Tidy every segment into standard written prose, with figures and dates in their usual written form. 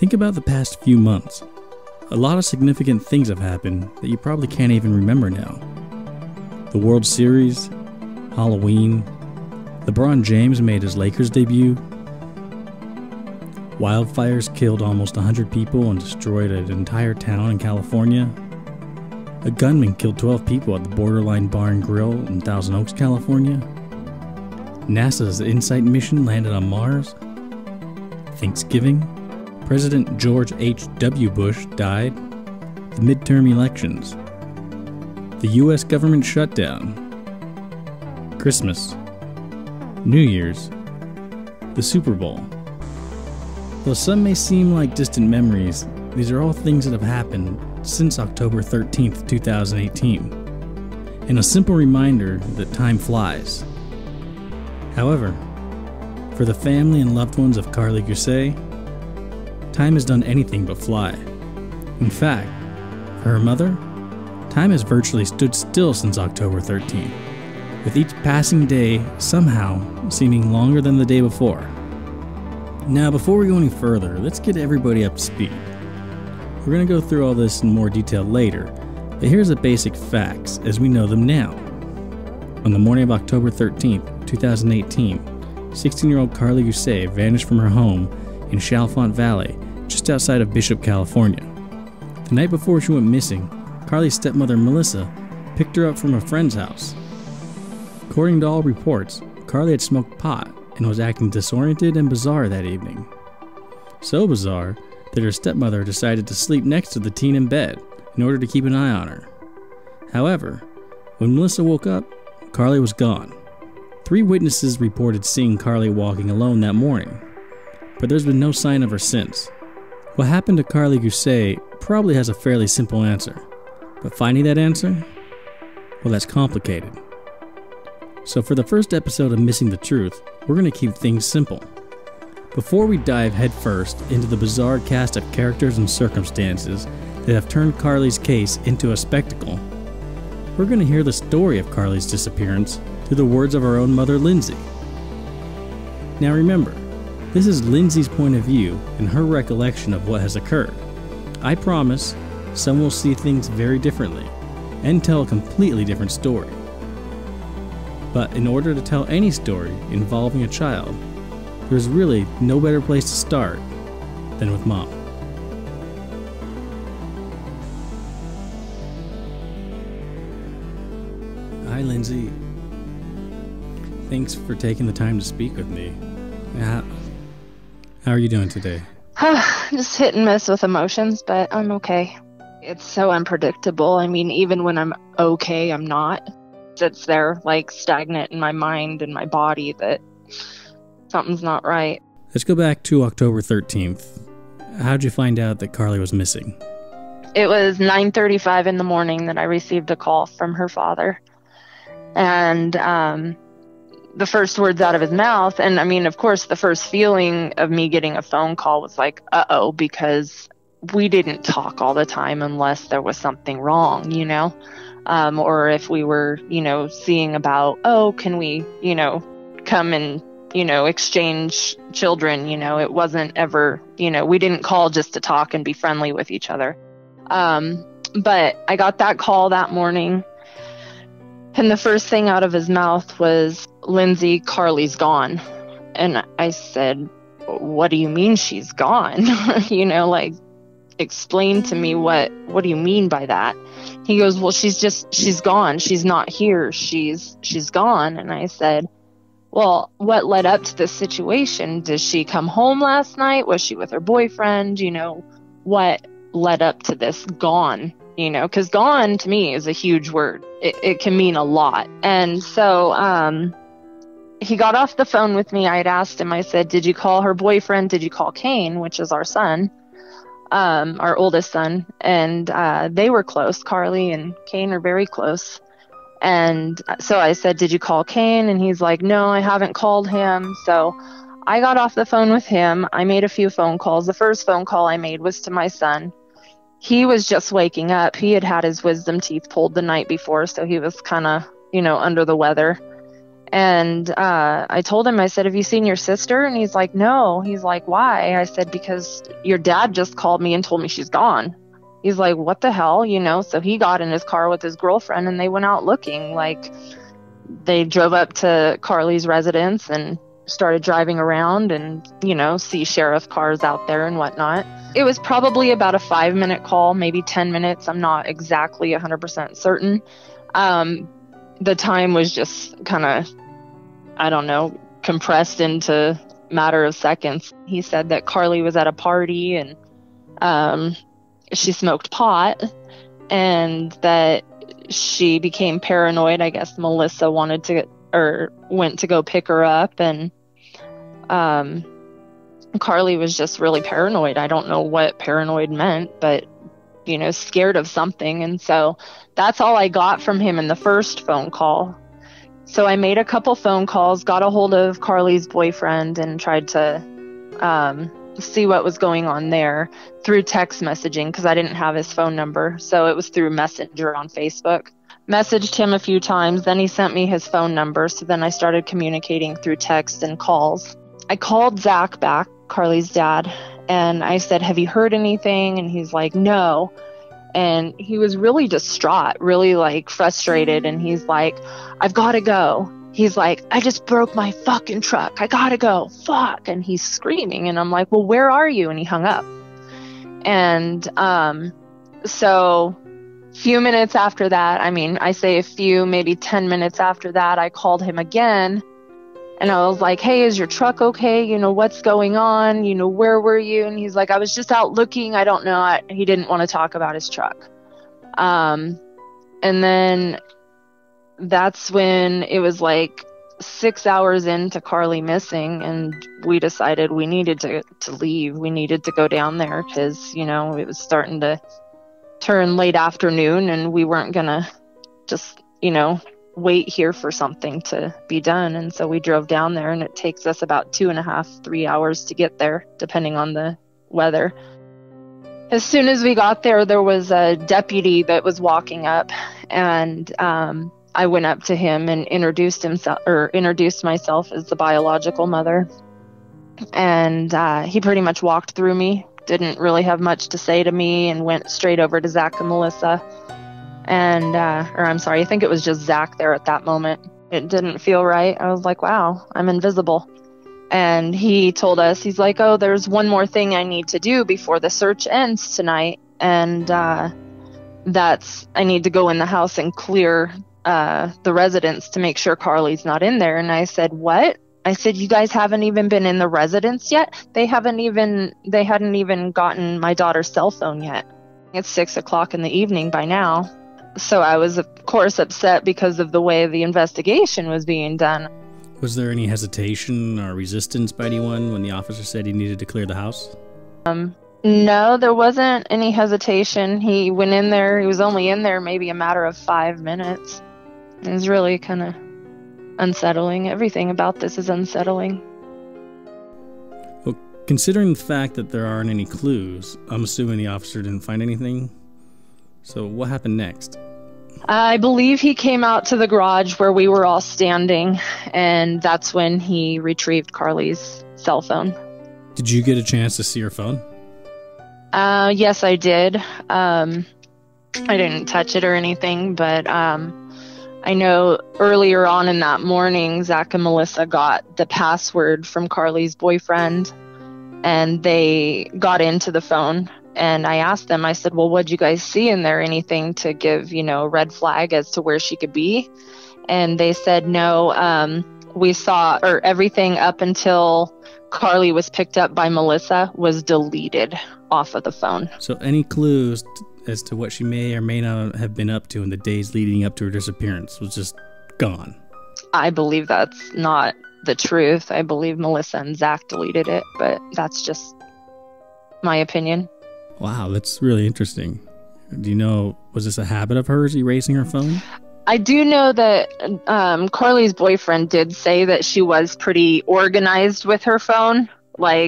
Think about the past few months. A lot of significant things have happened that you probably can't even remember now. The World Series, Halloween, LeBron James made his Lakers debut, wildfires killed almost 100 people and destroyed an entire town in California, a gunman killed 12 people at the Borderline Bar and Grill in Thousand Oaks, California, NASA's InSight mission landed on Mars, Thanksgiving, President George H.W. Bush died, the midterm elections, the U.S. government shutdown, Christmas, New Year's, the Super Bowl. Though some may seem like distant memories, these are all things that have happened since October 13th, 2018, and a simple reminder that time flies. However, for the family and loved ones of Karlie Gusé, time has done anything but fly. In fact, for her mother, time has virtually stood still since October 13th, with each passing day somehow seeming longer than the day before. Now, before we go any further, let's get everybody up to speed. We're going to go through all this in more detail later, but here's the basic facts as we know them now. On the morning of October 13th, 2018, 16-year-old Karlie Gusé vanished from her home in Chalfont Valley, just outside of Bishop, California. The night before she went missing, Karlie's stepmother Melissa picked her up from a friend's house. According to all reports, Karlie had smoked pot and was acting disoriented and bizarre that evening. So bizarre that her stepmother decided to sleep next to the teen in bed in order to keep an eye on her. However, when Melissa woke up, Karlie was gone. 3 witnesses reported seeing Karlie walking alone that morning, but there's been no sign of her since. What happened to Karlie Gusé probably has a fairly simple answer, but finding that answer, well, that's complicated. So for the first episode of Missing the Truth, we're going to keep things simple. Before we dive headfirst into the bizarre cast of characters and circumstances that have turned Karlie's case into a spectacle, we're going to hear the story of Karlie's disappearance through the words of our own mother, Lindsay. Now remember, this is Lindsay's point of view and her recollection of what has occurred. I promise, some will see things very differently and tell a completely different story. But in order to tell any story involving a child, there's really no better place to start than with Mom. Hi, Lindsay. Thanks for taking the time to speak with me. How are you doing today? Just hit and miss with emotions, but I'm okay. It's so unpredictable. I mean, even when I'm okay, I'm not. It sits there like stagnant in my mind and my body that something's not right. Let's go back to October 13th. How'd you find out that Karlie was missing? It was 9:35 in the morning that I received a call from her father. And the first words out of his mouth, and I mean, of course, the first feeling of me getting a phone call was like, uh-oh, because we didn't talk all the time unless there was something wrong, you know? Or if we were, seeing about, oh, can we, come and, exchange children, it wasn't ever, we didn't call just to talk and be friendly with each other. But I got that call that morning, and the first thing out of his mouth was, Lindsay, Karlie's gone. And I said, what do you mean she's gone? Explain to me what do you mean by that? He goes, well, she's gone. She's not here. She's gone. And I said, well, what led up to this situation? Did she come home last night? Was she with her boyfriend? What led up to this gone? Because gone to me is a huge word. It can mean a lot. And so he got off the phone with me. I had asked him, I said, did you call her boyfriend? Did you call Kane, which is our son, our oldest son? And they were close. Karlie and Kane are very close. And so I said, did you call Kane? And he's like, no, I haven't called him. So I got off the phone with him. I made a few phone calls. The first phone call I made was to my son. He was just waking up. He had had his wisdom teeth pulled the night before, so he was kind of, under the weather. And I told him, I said, have you seen your sister? And he's like, no. He's like, why? I said, because your dad just called me and told me she's gone. He's like, what the hell? So he got in his car with his girlfriend and they went out looking. Like, they drove up to Karlie's residence and started driving around and, see sheriff cars out there and whatnot. It was probably about a 5-minute call, maybe 10 minutes. I'm not exactly 100% certain. The time was just kind of, I don't know, compressed into a matter of seconds. He said that Karlie was at a party and she smoked pot and that she became paranoid. I guess Melissa went to go pick her up, and Karlie was just really paranoid. I don't know what paranoid meant, but scared of something. And so that's all I got from him in the first phone call. So I made a couple phone calls, got a hold of Karlie's boyfriend, and tried to see what was going on there through text messaging, because I didn't have his phone number. So it was through Messenger on Facebook. Messaged him a few times, then he sent me his phone number. So then I started communicating through text and calls. I called Zach back, Karlie's dad, and I said, have you heard anything? And he's like, no. And he was really distraught, really frustrated. And he's like, I've got to go. He's like, I just broke my fucking truck. I got to go. Fuck. And he's screaming. And I'm like, well, where are you? And he hung up. And so a few minutes after that, I say a few, maybe 10 minutes after that, I called him again. And I was like, hey, is your truck okay? What's going on? Where were you? And he's like, I was just out looking. I don't know. He didn't want to talk about his truck. And then that's when it was 6 hours into Karlie missing, and we decided we needed to leave. We needed to go down there because, it was starting to turn late afternoon, and we weren't going to just, wait here for something to be done. And so we drove down there, and it takes us about 2.5, 3 hours to get there, depending on the weather. As soon as we got there, there was a deputy that was walking up, and I went up to him and introduced myself as the biological mother. And he pretty much walked through me, didn't really have much to say to me, and went straight over to Zach and Melissa. And, I think it was just Zach there at that moment. It didn't feel right. I was like, wow, I'm invisible. And he told us, he's like, oh, there's one more thing I need to do before the search ends tonight. And that's, I need to go in the house and clear the residence to make sure Karlie's not in there. And I said, what? I said, you guys haven't even been in the residence yet? They hadn't even gotten my daughter's cell phone yet. It's 6 o'clock in the evening by now. So I was, of course, upset because of the way the investigation was being done. Was there any hesitation or resistance by anyone when the officer said he needed to clear the house? No, there wasn't any hesitation. He went in there. He was only in there maybe a matter of 5 minutes. It was really kind of unsettling. Everything about this is unsettling. Well, considering the fact that there aren't any clues, I'm assuming the officer didn't find anything. So what happened next? I believe he came out to the garage where we were all standing, and that's when he retrieved Karlie's cell phone. Did you get a chance to see her phone? Yes, I did. I didn't touch it or anything, but I know earlier on in that morning, Zach and Melissa got the password from Karlie's boyfriend, and they got into the phone. And I asked them, I said, well, what'd you guys see in there? Anything to give, a red flag as to where she could be? And they said, no, we saw, or everything up until Karlie was picked up by Melissa was deleted off of the phone. So any clues as to what she may or may not have been up to in the days leading up to her disappearance was just gone? I believe that's not the truth. I believe Melissa and Zach deleted it, but that's just my opinion. Wow, that's really interesting. Do you know, was this a habit of hers, erasing her phone? I do know that Karlie's boyfriend did say that she was pretty organized with her phone.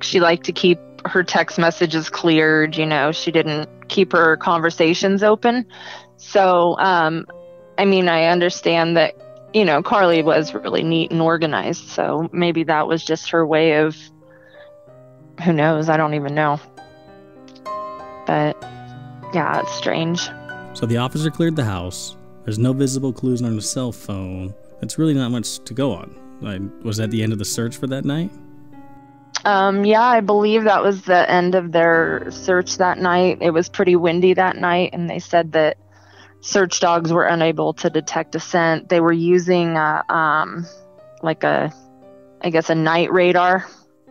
She liked to keep her text messages cleared, she didn't keep her conversations open. So, I understand that Karlie was really neat and organized, so maybe that was just her way of, who knows, I don't even know. But yeah, it's strange. So the officer cleared the house. There's no visible clues on the cell phone. That's really not much to go on. Was that the end of the search for that night? Yeah, I believe that was the end of their search that night. It was pretty windy that night, and they said that search dogs were unable to detect a scent. They were using a night radar,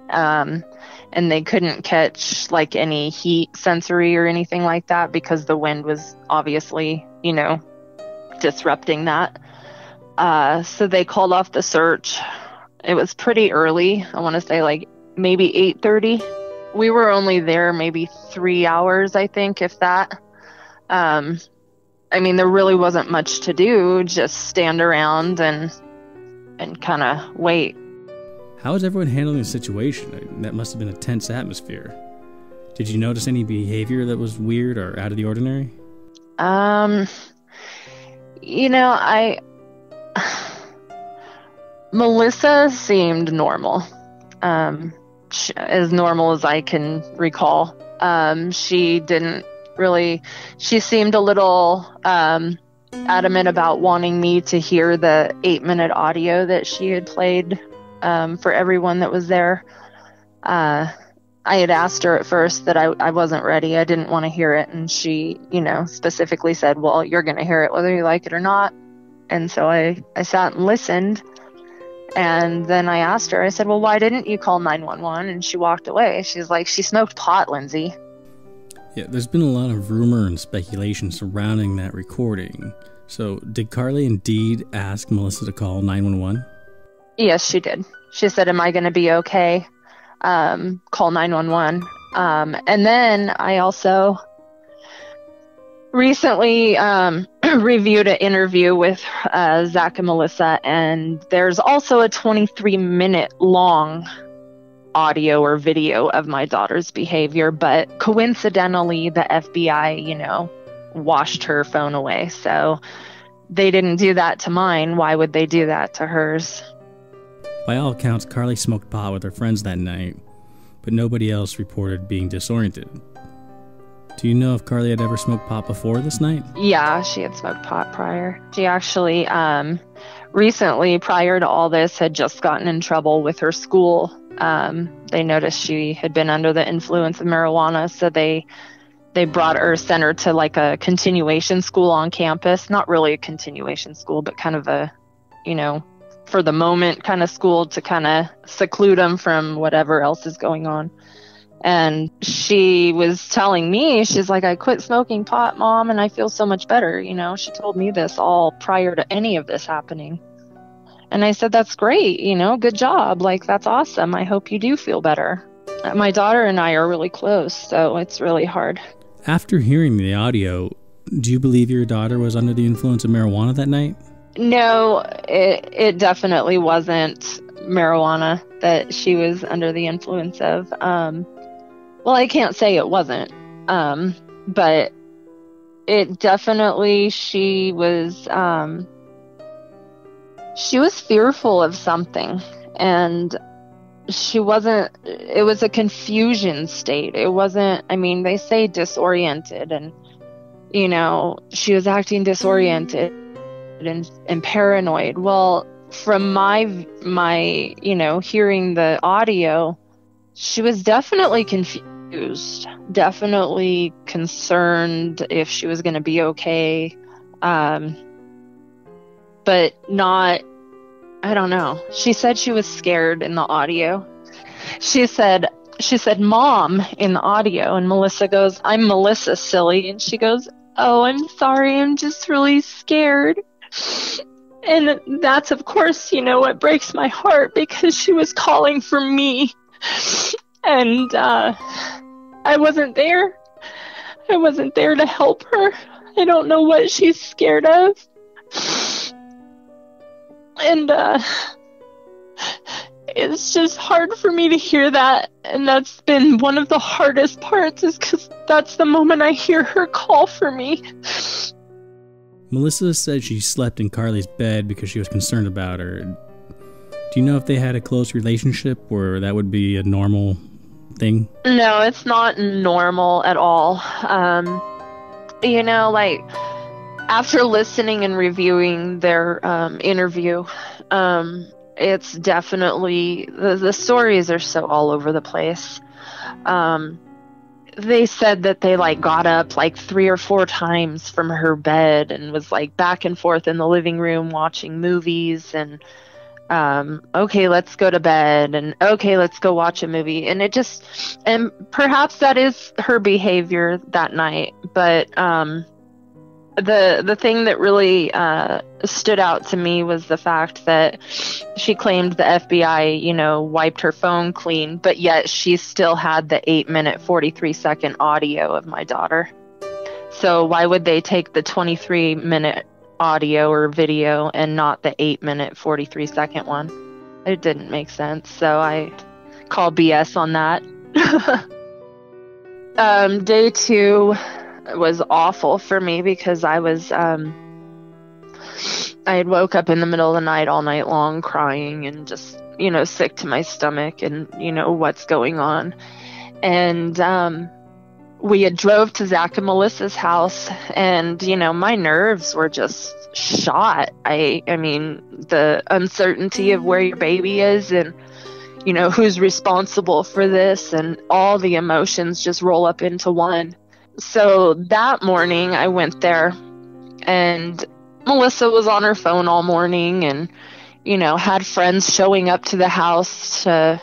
and they couldn't catch like any heat sensory or anything like that because the wind was obviously, disrupting that. So they called off the search. It was pretty early. I want to say like maybe 8:30. We were only there maybe 3 hours, I think, if that. There really wasn't much to do, just stand around and kind of wait. How was everyone handling the situation? That must have been a tense atmosphere. Did you notice any behavior that was weird or out of the ordinary? Melissa seemed normal. As normal as I can recall. She seemed a little adamant about wanting me to hear the 8-minute audio that she had played for everyone that was there. I had asked her at first that I wasn't ready. I didn't want to hear it. And she, specifically said, well, you're going to hear it whether you like it or not. And so I sat and listened. And then I asked her, I said, well, why didn't you call 911? And she walked away. She's like, she smoked pot, Lindsay. Yeah, there's been a lot of rumor and speculation surrounding that recording. So did Karlie indeed ask Melissa to call 911? Yes, she did. She said, am I going to be okay? Call 911. And then I also recently reviewed an interview with Zach and Melissa, and there's also a 23-minute long audio or video of my daughter's behavior, but coincidentally the FBI, washed her phone away. So they didn't do that to mine. Why would they do that to hers? By all accounts, Karlie smoked pot with her friends that night, but nobody else reported being disoriented. Do you know if Karlie had ever smoked pot before this night? Yeah, she had smoked pot prior. She actually, recently, prior to all this, had just gotten in trouble with her school. They noticed she had been under the influence of marijuana, so they brought her, sent her to like a continuation school on campus. Not really a continuation school, but kind of a, for the moment kind of school to kind of seclude them from whatever else is going on. And she was telling me, she's like, I quit smoking pot, Mom, and I feel so much better. She told me this all prior to any of this happening. And I said, that's great. Good job. Like, that's awesome. I hope you do feel better. My daughter and I are really close, so it's really hard. After hearing the audio, do you believe your daughter was under the influence of marijuana that night? No, it definitely wasn't marijuana that she was under the influence of. Well, I can't say it wasn't, but it definitely, she was fearful of something, and it was a confusion state. It wasn't, they say disoriented, and, she was acting disoriented and paranoid. Well, from my hearing the audio, she was definitely confused, definitely concerned if she was going to be okay, but not, I don't know. She said she was scared in the audio. She said, Mom, in the audio, and Melissa goes, I'm Melissa, silly. And she goes, oh, I'm sorry, I'm just really scared. And that's, of course, what breaks my heart, because she was calling for me. And I wasn't there. I wasn't there to help her. I don't know what she's scared of. And it's just hard for me to hear that. And that's been one of the hardest parts, is because that's the moment I hear her call for me. Melissa said she slept in Karlie's bed because she was concerned about her. Do you know if they had a close relationship or that would be a normal thing? No, it's not normal at all. Like, after listening and reviewing their interview, it's definitely, the stories are so all over the place. They said that they got up 3 or 4 times from her bed and was back and forth in the living room watching movies and okay, let's go to bed, and okay, let's go watch a movie. And and perhaps that is her behavior that night, but the thing that really stood out to me was the fact that she claimed the FBI, wiped her phone clean, but yet she still had the 8-minute, 43-second audio of my daughter. So why would they take the 23-minute audio or video and not the 8-minute, 43-second one? It didn't make sense. So I call BS on that. Day 2 was awful for me because I had woke up in the middle of the night all night long crying and just, sick to my stomach and, what's going on. And we had drove to Zach and Melissa's house, and, my nerves were just shot. I mean, the uncertainty of where your baby is and, who's responsible for this, and all the emotions just roll up into one. So that morning I went there, and Melissa was on her phone all morning and, had friends showing up to the house to,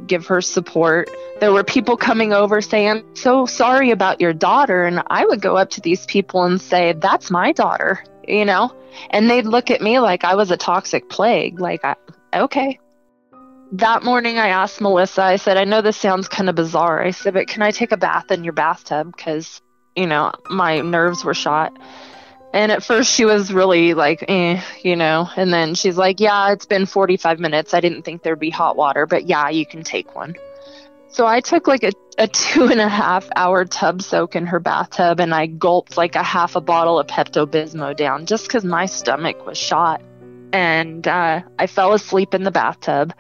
give her support. There were people coming over saying, "So sorry about your daughter." And I would go up to these people and say, "That's my daughter," and they'd look at me like I was a toxic plague. Okay. That morning I asked Melissa, I said, "I know this sounds kind of bizarre." I said, "But can I take a bath in your bathtub?" Because, my nerves were shot. And at first she was really and then she's like, "Yeah, it's been 45 minutes. I didn't think there'd be hot water, but yeah, you can take one." So I took a 2.5-hour tub soak in her bathtub, and I gulped a half a bottle of Pepto-Bismol down just because my stomach was shot. And I fell asleep in the bathtub.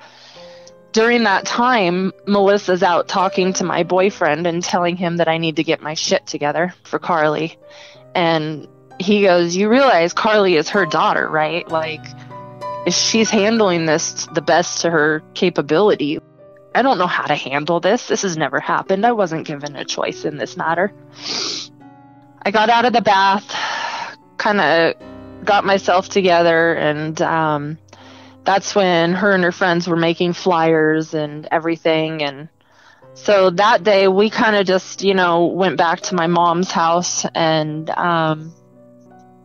During that time, Melissa's out talking to my boyfriend and telling him that I need to get my shit together for Karlie. And he goes, "You realize Karlie is her daughter, right? She's handling this the best to her capability. I don't know how to handle this. This has never happened. I wasn't given a choice in this matter." I got out of the bath, kind of got myself together, and that's when her and her friends were making flyers and everything. And so that day we kind of just, went back to my mom's house and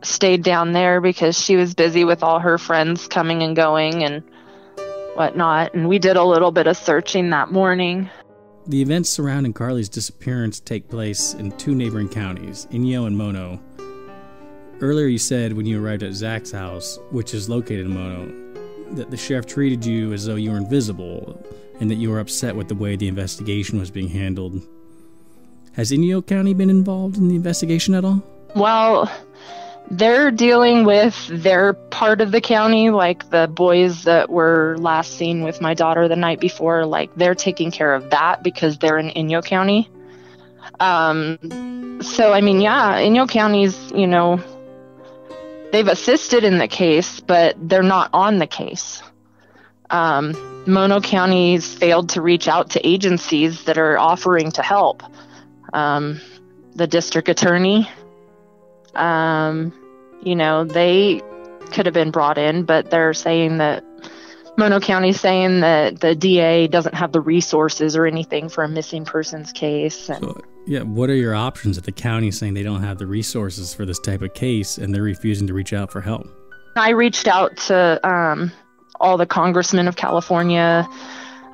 stayed down there because she was busy with all her friends coming and going and whatnot. And we did a little bit of searching that morning. The events surrounding Karlie's disappearance take place in 2 neighboring counties, Inyo and Mono. Earlier you said when you arrived at Zach's house, which is located in Mono, that the sheriff treated you as though you were invisible and that you were upset with the way the investigation was being handled. Has Inyo County been involved in the investigation at all? Well, they're dealing with their part of the county, the boys that were last seen with my daughter the night before, they're taking care of that because they're in Inyo County. So, I mean, yeah, Inyo County's, they've assisted in the case, but they're not on the case. Mono County's failed to reach out to agencies that are offering to help. The district attorney, they could have been brought in, but they're saying that Mono County's saying that the DA doesn't have the resources or anything for a missing persons case. And so, yeah, what are your options if the county's saying they don't have the resources for this type of case and they're refusing to reach out for help? I reached out to all the congressmen of California.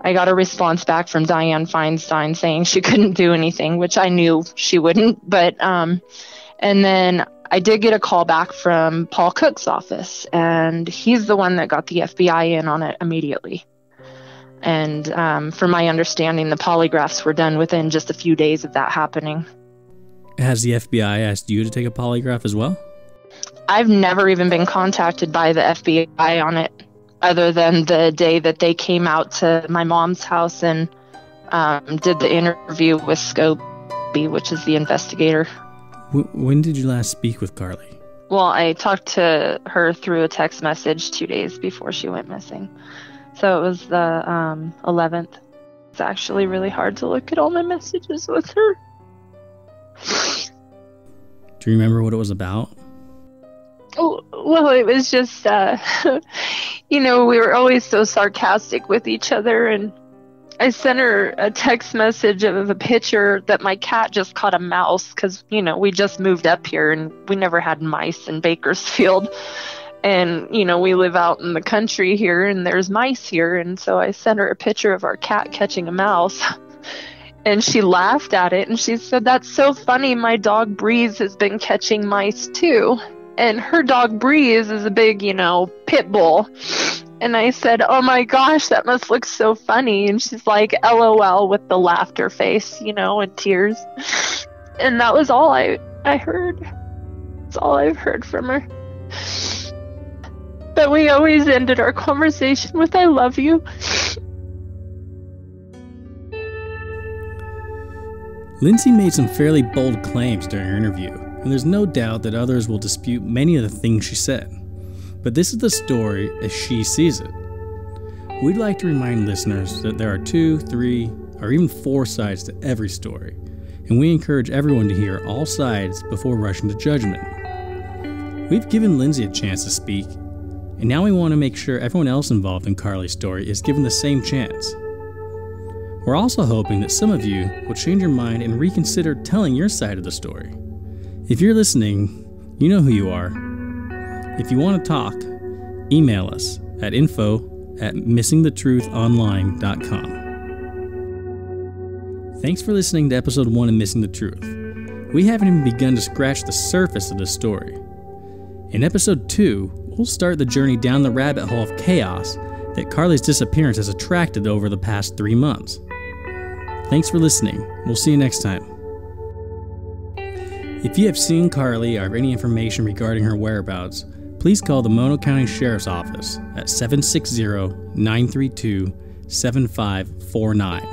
I got a response back from Dianne Feinstein saying she couldn't do anything, which I knew she wouldn't. But and then I did get a call back from Paul Cook's office, and he's the one that got the FBI in on it immediately. And from my understanding, the polygraphs were done within just a few days of that happening. Has the FBI asked you to take a polygraph as well? I've never even been contacted by the FBI on it, other than the day that they came out to my mom's house and did the interview with Scobie, which is the investigator. When did you last speak with Karlie? Well, I talked to her through a text message 2 days before she went missing. So it was the 11th. It's actually really hard to look at all my messages with her. Do you remember what it was about? Oh, well, it was just, we were always so sarcastic with each other, and I sent her a text message of a picture that my cat just caught a mouse, because, we just moved up here and we never had mice in Bakersfield. And, we live out in the country here and there's mice here. And so I sent her a picture of our cat catching a mouse. And she laughed at it and she said, "That's so funny. My dog Breeze has been catching mice too." And her dog Breeze is a big, pit bull. And I said, "Oh my gosh, that must look so funny." And she's like, LOL, with the laughter face, and tears. And that was all I heard. That's all I've heard from her. But we always ended our conversation with "I love you." Lindsay made some fairly bold claims during her interview, and there's no doubt that others will dispute many of the things she said. But this is the story as she sees it. We'd like to remind listeners that there are 2, 3, or even 4 sides to every story, and we encourage everyone to hear all sides before rushing to judgment. We've given Lindsay a chance to speak, and now we want to make sure everyone else involved in Karlie's story is given the same chance. We're also hoping that some of you will change your mind and reconsider telling your side of the story. If you're listening, you know who you are. If you want to talk, email us at info@missingthetruthonline.com. Thanks for listening to episode 1 of Missing the Truth. We haven't even begun to scratch the surface of this story. In episode 2, we'll start the journey down the rabbit hole of chaos that Karlie's disappearance has attracted over the past 3 months. Thanks for listening. We'll see you next time. If you have seen Karlie or have any information regarding her whereabouts, please call the Mono County Sheriff's Office at 760-932-7549.